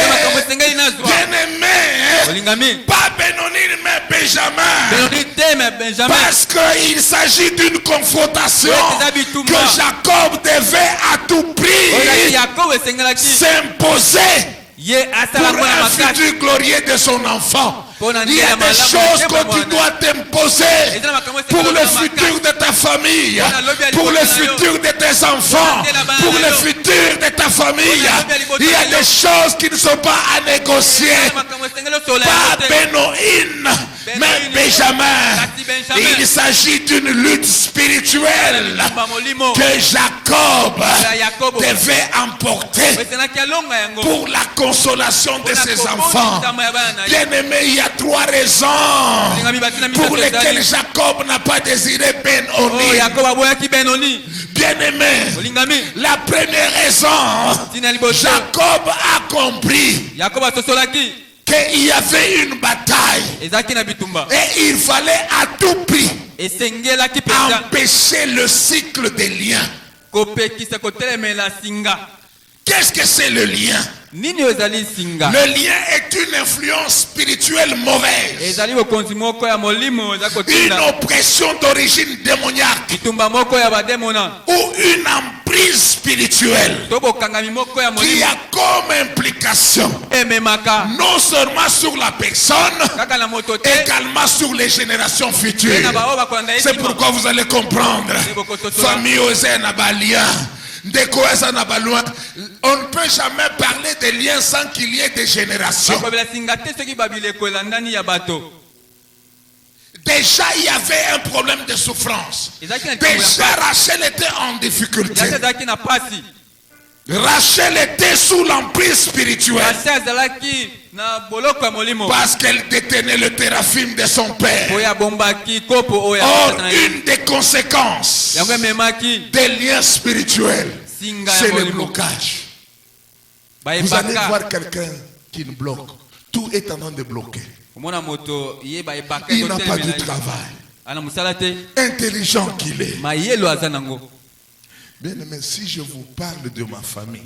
Bien-aimé. Pas Benoni, mais Benjamin. Parce qu'il s'agit d'une confrontation que Jacob devait à tout prix s'imposer pour un futur glorieux de son enfant. Il y a des choses que tu dois t'imposer pour le futur de ta famille, pour le futur de tes enfants, pour le futur de ta famille. Il y a des choses qui ne sont pas à négocier. Pas Benoïn, mais Benjamin. Il s'agit d'une lutte spirituelle que Jacob devait emporter pour la consolation de ses enfants. Bien-aimé, il y a 3 raisons pour lesquelles Jacob n'a pas désiré Ben-Oni. Bien-aimé, la première raison, Jacob a compris qu'il y avait une bataille et il fallait à tout prix empêcher le cycle des liens. Qu'est-ce que c'est le lien? Le lien est une influence spirituelle mauvaise, une oppression d'origine démoniaque ou une emprise spirituelle qui a comme implication non seulement sur la personne, également sur les générations futures. C'est pourquoi vous allez comprendre, famille Ozenabalia, on ne peut jamais parler de liens sans qu'il y ait des générations. Déjà, il y avait un problème de souffrance. Déjà, Rachel était en difficulté. Rachel était sous l'emprise spirituelle parce qu'elle détenait le téraphim de son père. Or, une des conséquences des liens spirituels, c'est le blocage. Vous allez voir quelqu'un qui nous bloque. Tout est en train de bloquer. Il n'a pas de travail. Intelligent qu'il est. Bien aimé, si je vous parle de ma famille,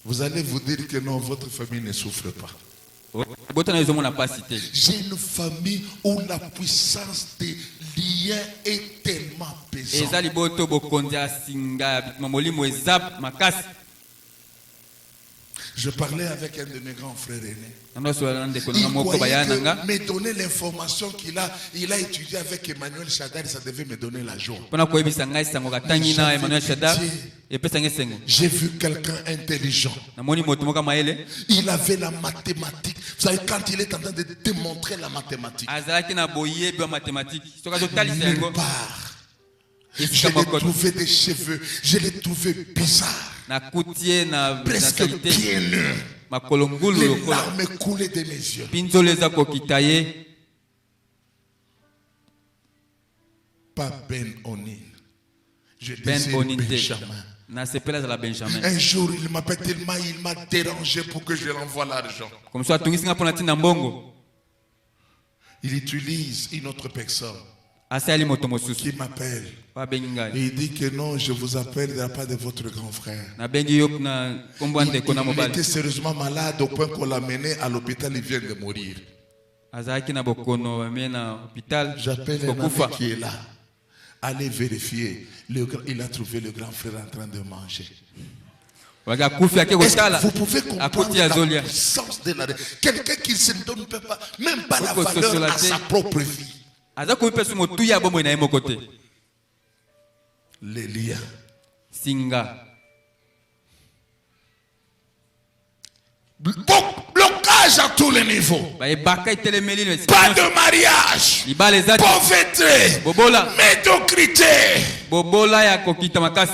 vous allez vous dire que non, votre famille ne souffre pas. J'ai une famille où la puissance des liens est tellement pesante. Je parlais avec un de mes grands frères aînés. Il croyait que me donner l'information qu'il a étudié avec Emmanuel Chadar, ça devait me donner la joie. J'ai vu quelqu'un intelligent. Il avait la mathématique. Vous savez, quand il est en train de démontrer la mathématique, nulle part. Je l'ai trouvé des cheveux, je l'ai trouvé bizarre, presque pieds nus. Les larmes coulaient de mes yeux. Pas Ben-Oni. Je disais Benjamin. Un jour, il m'appelle tellement, il m'a dérangé pour que je lui envoie l'argent. Il utilise une autre personne qui m'appelle. Et il dit que non, je vous appelle de la part de votre grand frère. Il était sérieusement malade au point qu'on l'a mené à l'hôpital, il vient de mourir. J'appelle un ami qui est là. Allez vérifier. Il a trouvé le grand frère en train de manger. Vous pouvez comprendre la puissance de la... Quelqu'un qui ne donne pas, même pas la valeur à sa propre vie. Les liens. Blocage à tous les niveaux. Pas de mariage. Pauvreté. Médiocrité.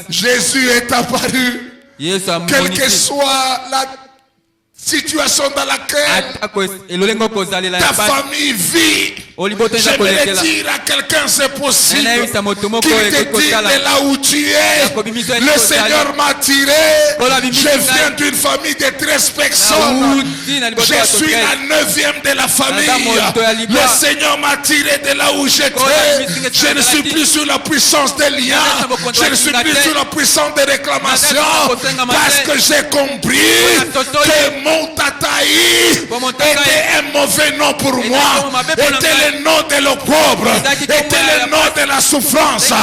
Jésus est apparu. Quelle que soit la situation dans laquelle ta famille vit. J'aimerais dire à quelqu'un, c'est possible, qu'il te dit de là où tu es. Le Seigneur m'a tiré. Je viens d'une famille de 13 personnes. Je suis la 9e de la famille. Le Seigneur m'a tiré de là où j'étais. Je ne suis plus sous la puissance des liens. Je ne suis plus sous la puissance des réclamations. Parce que j'ai compris que mon tataï était un mauvais nom pour moi. Était le nom de l'opprobre. Était le nom de la souffrance.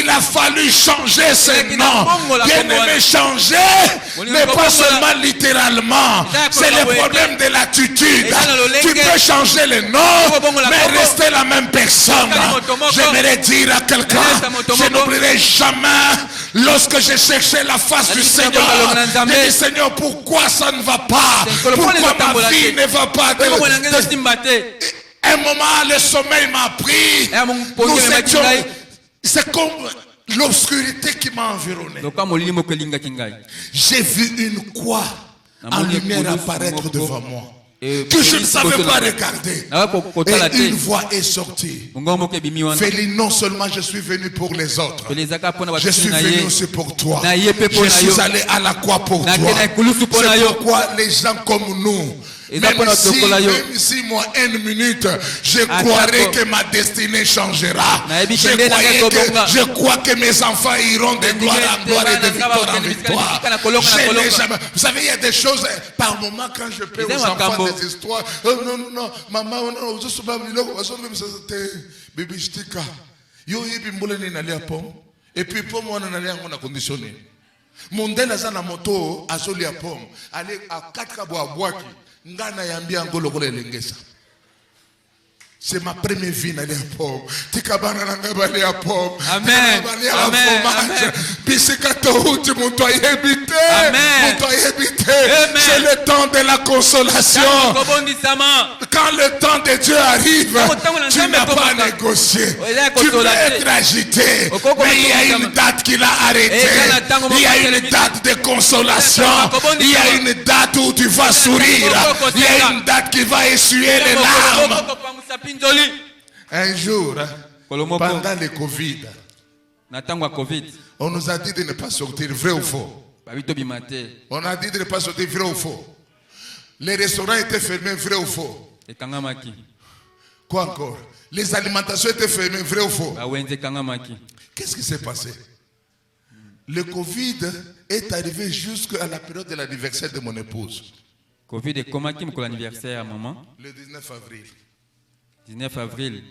Il a fallu changer ce nom. Bien aimé, changer, mais pas seulement littéralement. C'est le problème de l'attitude. Tu peux changer le nom, mais rester la même personne. J'aimerais dire à quelqu'un, je n'oublierai jamais lorsque j'ai cherché la face du Seigneur. J'ai dit, Seigneur, pourquoi ça ne va pas? Pourquoi ma vie ne va pas? Un moment, le sommeil m'a pris. Nous étions... C'est comme l'obscurité qui m'a environné. J'ai vu une croix en lumière apparaître devant moi, que je ne savais pas regarder. Et une voix est sortie. Félix, non seulement je suis venu pour les autres, je suis venu aussi pour toi. Je suis allé à la croix pour toi. C'est pourquoi les gens comme nous, même si moi, une minute, je croirais que ma destinée changera. Je crois que mes enfants iront de gloire en gloire et de victoire en victoire. Vous savez, il y a des choses, par moment, quand je peux aux enfants des histoires. Non, maman, je suis pas venu, bébé, je t'ai et puis pour moi, on a conditionné. Mon délai à la moto, à Solia Pomme, aller à 4 bois. C'est ma première vie dans les pommes. Amen. C'est le temps de la consolation. Quand le temps de Dieu arrive, tu n'as pas négocié. Tu peux être agité. Mais il y a une date qu'il a arrêtée. Il y a une date de consolation. Il y a une date où tu vas sourire. Il y a une date qui va essuyer les larmes. Un jour, pendant le Covid, on nous a dit de ne pas sortir, vrai ou faux? On a dit de ne pas sortir, vrai ou faux? Les restaurants étaient fermés, vrai ou faux? Quoi encore? Les alimentations étaient fermées, vrai ou faux? Qu'est-ce qui s'est passé? Le Covid est arrivé jusqu'à la période de l'anniversaire de mon épouse. Covid est comment qui me l'anniversaire à maman? Le 19 avril. 19 avril.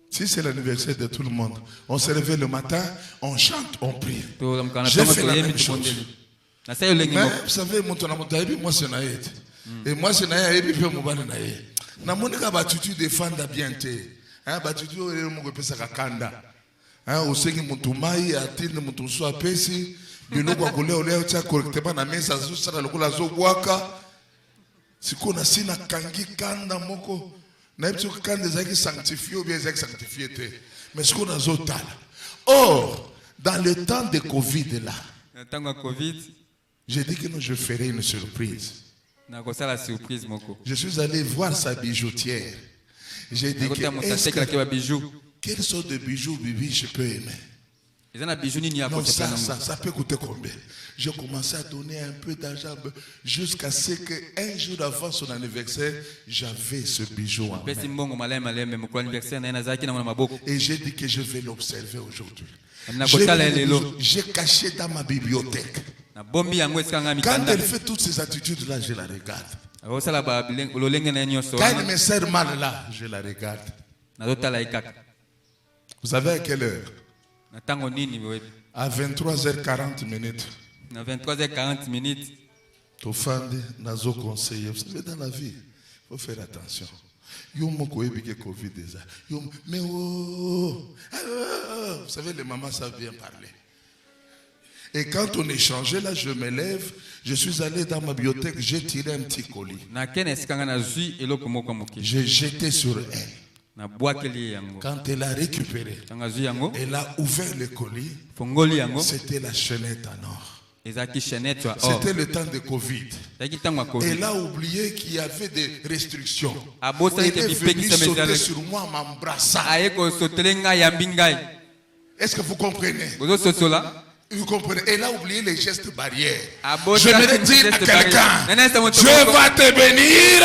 Si c'est l'anniversaire de tout le monde, on se réveille le matin, on chante, on prie. J'ai fait la même chose. Mais vous savez, moi c'est naïd. Et moi c'est naïd, et puis moi c'est naïd. Na monika batutu défendre bien te. Hein batutu o mo ko pesa kakanda. Hein o sengi muntu mai atinde muntu so apesi. Biloko akole ole tia correctement na mesa zo sala lokola zo bwaka. Siko na sina kangi kanda moko. Na bitu kanda zaki sanctifié ou bien zaki sanctifié te. Mais siko na zo tala. Or, dans le temps de Covid là. Le temps de Covid, j'ai dit que non, je ferai une surprise. Je suis allé voir sa bijoutière. J'ai dit quelle sorte de bijoux, Bibi, je peux aimer. Non, ça peut coûter combien? J'ai commencé à donner un peu d'argent jusqu'à ce qu'un jour avant son anniversaire, j'avais ce bijou en main. Et j'ai dit que je vais l'observer aujourd'hui. J'ai caché dans ma bibliothèque. Quand elle fait toutes ces attitudes-là, je la regarde. Quand elle me sert mal là, je la regarde. Vous savez à quelle heure? À 23h40 minutes. À 23h40 minutes. Vous savez, dans la vie, il faut faire attention. Mais vous savez, les mamans savent bien parler. Et quand on échangeait, là, je me lève, je suis allé dans ma bibliothèque, j'ai tiré un petit colis. J'ai jeté sur elle. Quand elle a récupéré, elle a ouvert le colis, c'était la chaînette en or. C'était le temps de Covid. Elle a oublié qu'il y avait des restrictions. Elle est venue sauter sur moi, m'embrasser. Est-ce que vous comprenez? Vous comprenez? Elle a oublié les gestes barrières. Je vais dire à quelqu'un, Dieu va te bénir.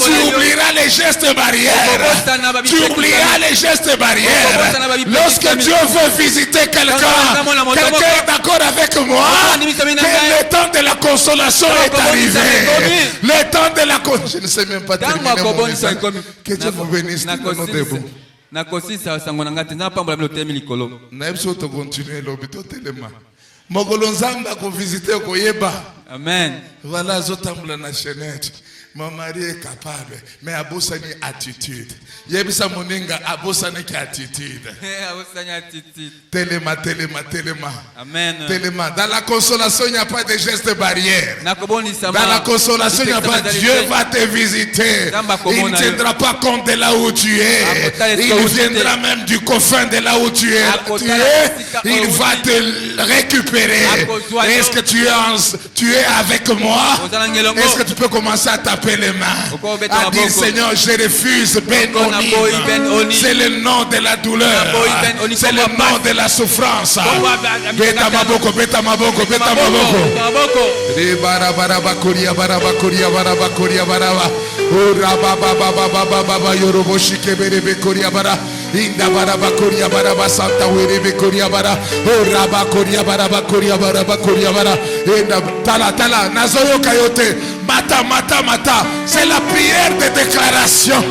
Tu oublieras les gestes barrières. Tu oublieras les gestes barrières. Lorsque Dieu veut visiter quelqu'un est d'accord avec moi que le temps de la consolation est arrivé. Le temps de la consolation. Je ne sais même pas terminer mon message. Que Dieu vous bénisse. Amen. Voilà, zotambola na chenette. Mon mari est capable, mais abosani attitude. Yebisa moninga abosani ki attitude. Téléma. Amen. Téléma. Dans la consolation, il n'y a pas de gestes barrières. Dans la consolation, il n'y a pas. Dieu va te visiter. Il ne tiendra pas compte de là où tu es. Il viendra même du confin de là où tu es. Il va te récupérer. Est-ce que tu es avec moi? Est-ce que tu peux commencer à taper les mains? À dire, Seigneur, je refuse Benoni. C'est le nom de la douleur. C'est le nom de la souffrance. Beta maboko. Inda baraba koria baraba santa werebe koria bara raba koria baraba koria bara inda tala nazoyo kayote mata c'est la prière de déclaration.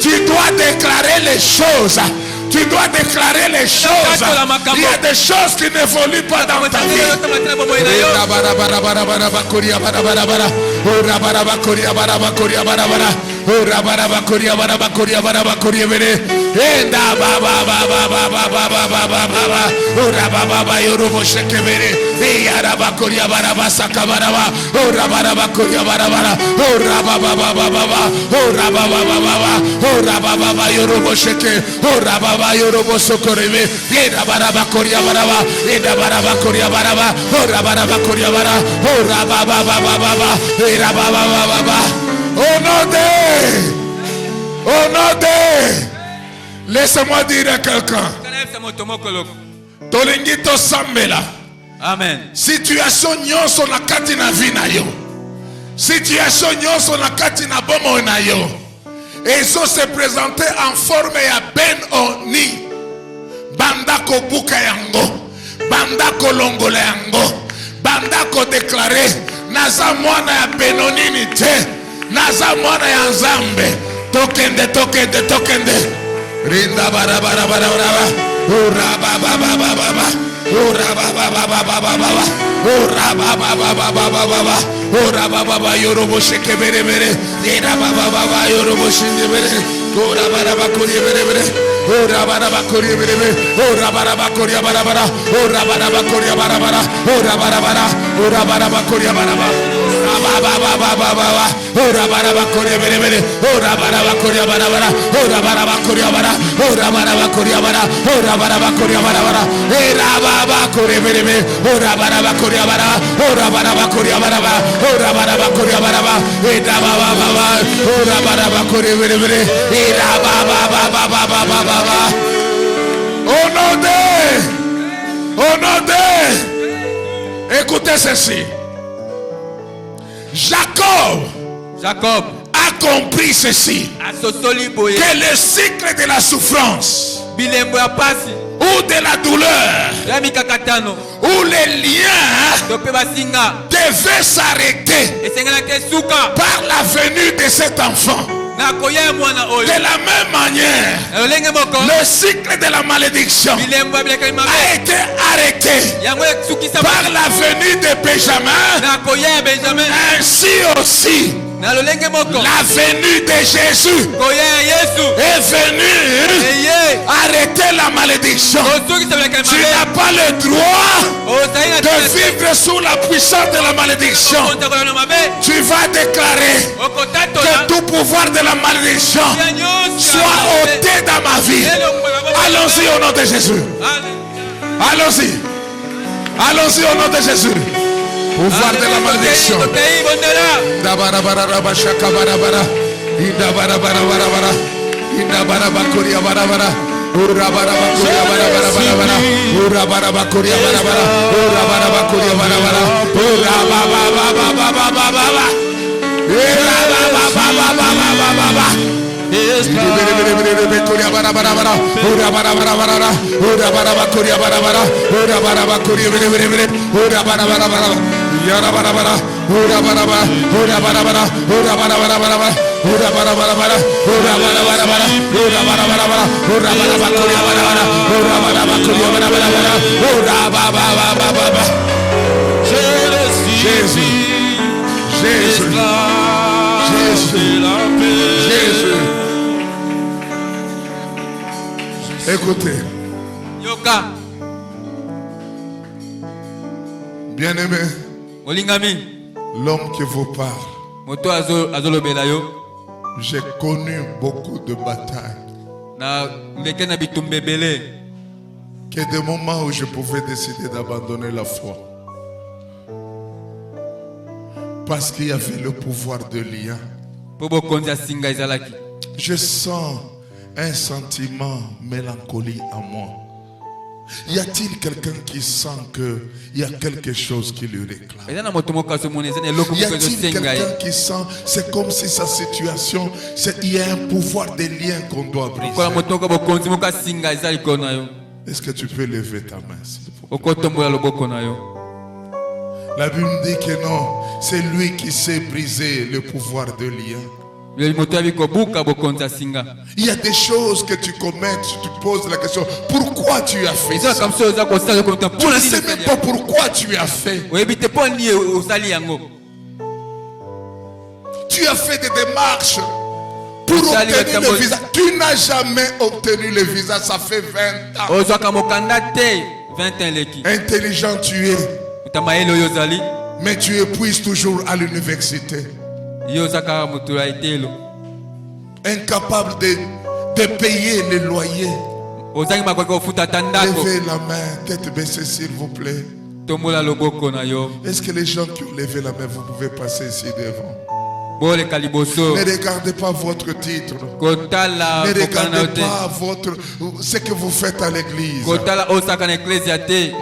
Tu dois déclarer les choses. Tu dois déclarer les choses. Il y a des choses qui n'évoluent pas dans ta vie. Yorobo sokorebe yeda baraba koria baraba yeda baraba koria baraba ora baraba koria bara ora baba era baba honode laisse-moi dire à quelqu'un tolingito sambela amen situation nyonso na kati na vie na yo situation nyonso na kati na bomo na yo et ils se présenter en forme ya Ben-Oni. Bandako buka yango. Bandako longola yango. Bandako déclaré. Naza mwana ya Ben-Oni nite. Naza mwana ya Nzambe. Tokende. Rinda bara. Ura baba. Ora baba yorobo sheke bere ira baba yorobo shinde bere ora baraba kori bere ora baraba kori bere ora baraba kori bara ora baraba kori bara ora baraba kori bara baba ora baraba kori bere ora baraba kori bara ora baraba kori bara ora baraba kori bara ora baraba kori bara era baba kori bere ora baraba kori bara ora baraba kori bara ora baraba kori bara era baba ora baraba kori bere era baba Honode. Écoutez ceci. Jacob a compris ceci. Que le cycle de la souffrance ou de la douleur où les liens devaient s'arrêter par la venue de cet enfant. De la même manière, le cycle de la malédiction a été arrêté par la venue de Benjamin. Ainsi aussi, la venue de Jésus est venue arrêter la malédiction. Tu n'as pas le droit de vivre sous la puissance de la malédiction. Tu vas déclarer que tout pouvoir de la malédiction soit ôté dans ma vie. Allons-y au nom de Jésus. Allons-y au nom de Jésus. Pouvoir de la malédiction. Jésus. Écoutez. Bien-aimé, l'homme qui vous parle, j'ai connu beaucoup de batailles. Que des moments où je pouvais décider d'abandonner la foi. Parce qu'il y avait le pouvoir de lien. Je sens un sentiment mélancolie en moi. Y a-t-il quelqu'un qui sent qu'il y a quelque chose qui lui réclame? Y a-t-il quelqu'un qui sent, c'est comme si sa situation, il y a un pouvoir de lien qu'on doit briser? Est-ce que tu peux lever ta main, s'il vous plaît? La Bible dit que non, c'est lui qui sait briser le pouvoir de lien. Il y a des choses que tu commets, tu te poses la question, pourquoi tu as fait ça? Tu ne sais même pas pourquoi tu as fait. Tu as fait des démarches pour obtenir le visa. Tu n'as jamais obtenu le visa, ça fait 20 ans. Intelligent tu es, mais tu épuises toujours à l'université. Incapable de payer les loyers. Levez la main, tête baissée s'il vous plaît. Est-ce que les gens qui ont levé la main, vous pouvez passer ici devant? Ne regardez pas votre titre. Ne regardez pas ce que vous faites à l'église.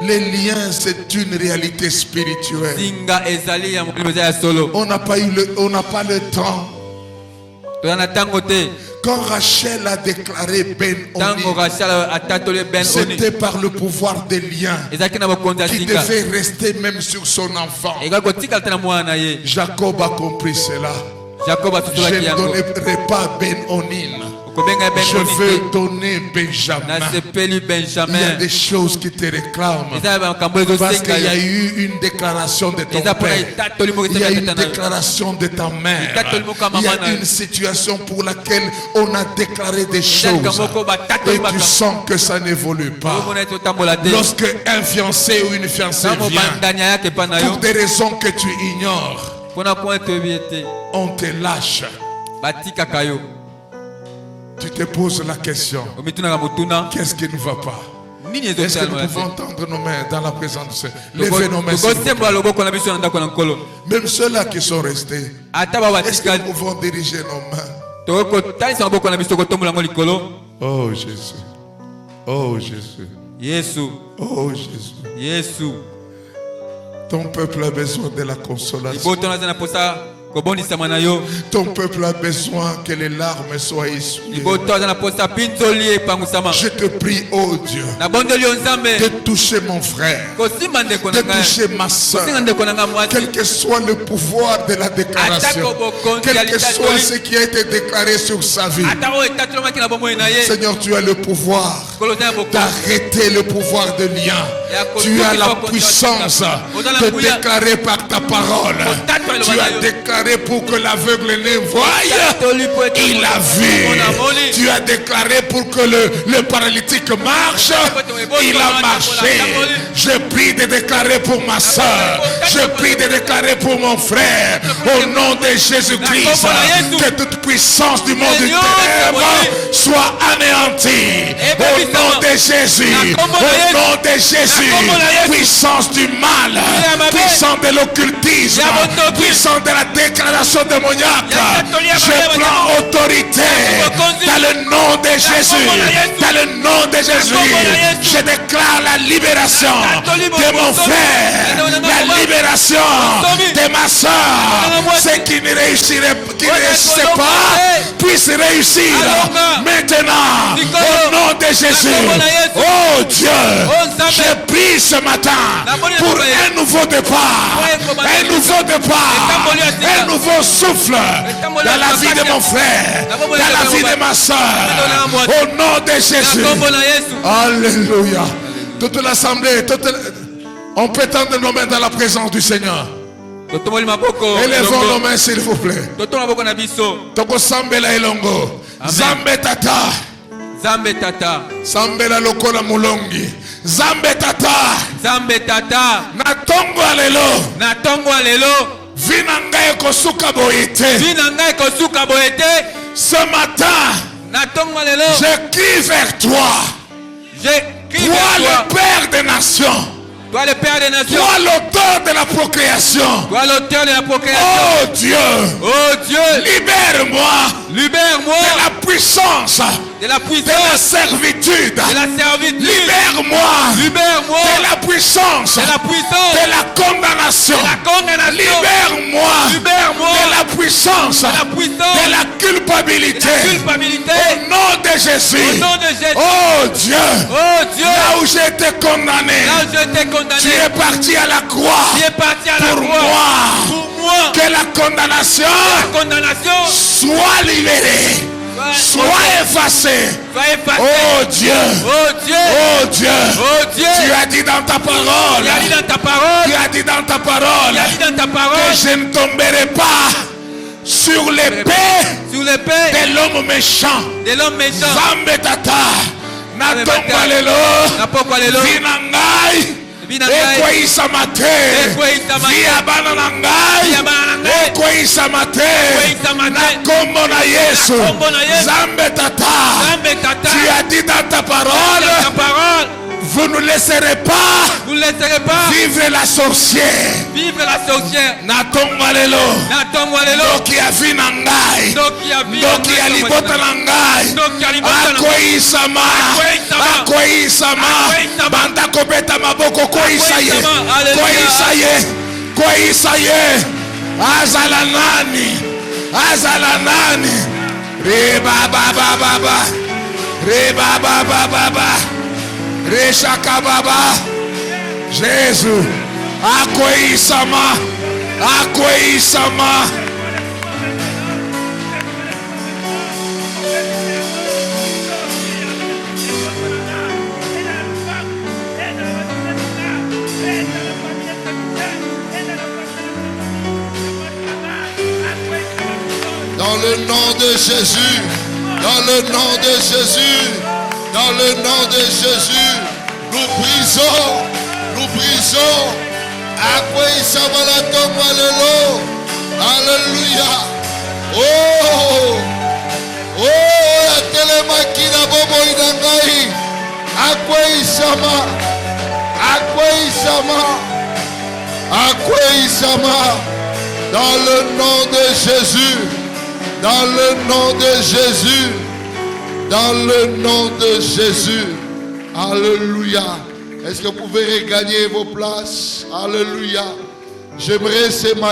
Les liens, c'est une réalité spirituelle. On n'a pas le temps. Quand Rachel a déclaré Ben-Oni, c'était par le pouvoir des liens qui devait rester même sur son enfant. Jacob a compris cela. Je ne donnerai pas Ben-Oni. Je veux donner Benjamin. Il y a des choses qui te réclament. Parce qu'il y a eu une déclaration de ton père. Il y a une déclaration de ta mère. Il y a une situation pour laquelle on a déclaré des choses. Et tu sens que ça n'évolue pas. Lorsque un fiancé ou une fiancée vient, pour des raisons que tu ignores, on te lâche. Tu te poses la question, qu'est-ce qui ne va pas? Est-ce que nous pouvons tendre nos mains dans la présence de Dieu? Levez nos mains. Même ceux-là qui sont restés, est-ce que nous pouvons diriger nos mains? Oh Jésus. Oh Jésus. Oh Jésus. Ton peuple a besoin de la consolation. Ton peuple a besoin que les larmes soient essuyées. Je te prie, oh Dieu, de toucher mon frère, de toucher ma soeur, quel que soit le pouvoir de la déclaration, quel que soit ce qui a été déclaré sur sa vie. Seigneur, tu as le pouvoir d'arrêter le pouvoir de lien. Tu as la puissance de déclarer par ta parole. Tu as déclaré pour que l'aveugle-né voie, il a vu. Tu as déclaré pour que le paralytique marche, il a marché. Je prie de déclarer pour ma soeur, je prie de déclarer pour mon frère, au nom de Jésus-Christ, que toute puissance du monde du ténèbre soit anéantie. Au nom de Jésus. Au nom de Jésus. Puissance du mal. Puissance de l'occultisme. Puissance de la déclaration démoniaque. Je prends autorité dans le nom de Jésus. Dans le nom de Jésus. Je déclare la libération de mon frère. La libération de ma soeur. Ceux qui ne réussiraient pas puissent réussir maintenant au nom de Jésus. Oh Dieu, je prie ce matin pour un nouveau départ, un nouveau souffle dans la vie de mon frère, dans la vie de ma soeur, au nom de Jésus. Alléluia. Toute l'assemblée, on peut tendre nos mains dans la présence du Seigneur. Élevons nos mains s'il vous plaît. Toko sambela elongo. Zambe tata. Zambe tata. Sambela lokola mulongi. Zambe tata. Zambe tata. Natongo alelo. Natongo alelo. Vinangaye kosuka boyete. Vinangaye kosuka boyete. Ce matin, natongo alelo. Je crie vers toi. Je crie toi vers toi. Le Père des nations. Toi le Père des nations. Toi l'auteur de la procréation. Toi l'auteur de la procréation. Oh Dieu. Oh Dieu. Libère-moi. Libère-moi. De la puissance. De la puissance. De la servitude. De la servitude. Libère-moi. Libère-moi. De la puissance. De la puissance. De la condamnation. De la condamnation. Libère-moi. Libère-moi. De la puissance. De la puissance. De la culpabilité. De la culpabilité. Au nom de Jésus. Au nom de Jésus. Oh Dieu. Oh Dieu. Là où j'ai été condamné. Là où j'ai été condamné. Tu es parti à la croix. Tu es parti à la croix. Pour moi. Que la condamnation. Soit libérée. Sois effacé. Oh Dieu. Oh Dieu. Oh Dieu. Oh Dieu. Tu as dit dans ta parole. Tu as dit dans ta parole. Tu as dit dans ta parole. Tu as dit dans ta parole. Que je ne tomberai pas sur l'épée. Sur l'épée. De l'homme méchant. De l'homme méchant. Zambe tata. Natomba lelo. Vinangai. Ekweisa mate. Via bana na ngai. Ekweisa mate. Na kombo na Yesu. Zambe tata. Tu as dit dans ta parole. Vous ne laisserez pas. Vous ne laisserez pas. Vivre la sorcière. Vivre la sorcière. Natomba lelo. Natomba lelo. Doki ya vina ngai. Doki ya libota na ngai. Akweisama. Akweisama. Banda kobeta maboko kweisa ye. Kweisa ye. Kweisa ye. Azala nani. Azala nani. Reba baba baba. Reba baba baba. Reshaka baba. Jésus. Akweisama. Akweisama. Dans le nom de Jésus, dans le nom de Jésus, dans le nom de Jésus, nous brisons. Alléluia. Oh, la télémakina bobo inangai. Akweisama. Dans le nom de Jésus. Dans le nom de Jésus. Dans le nom de Jésus. Alléluia. Est-ce que vous pouvez regagner vos places? Alléluia. J'aimerais ce matin.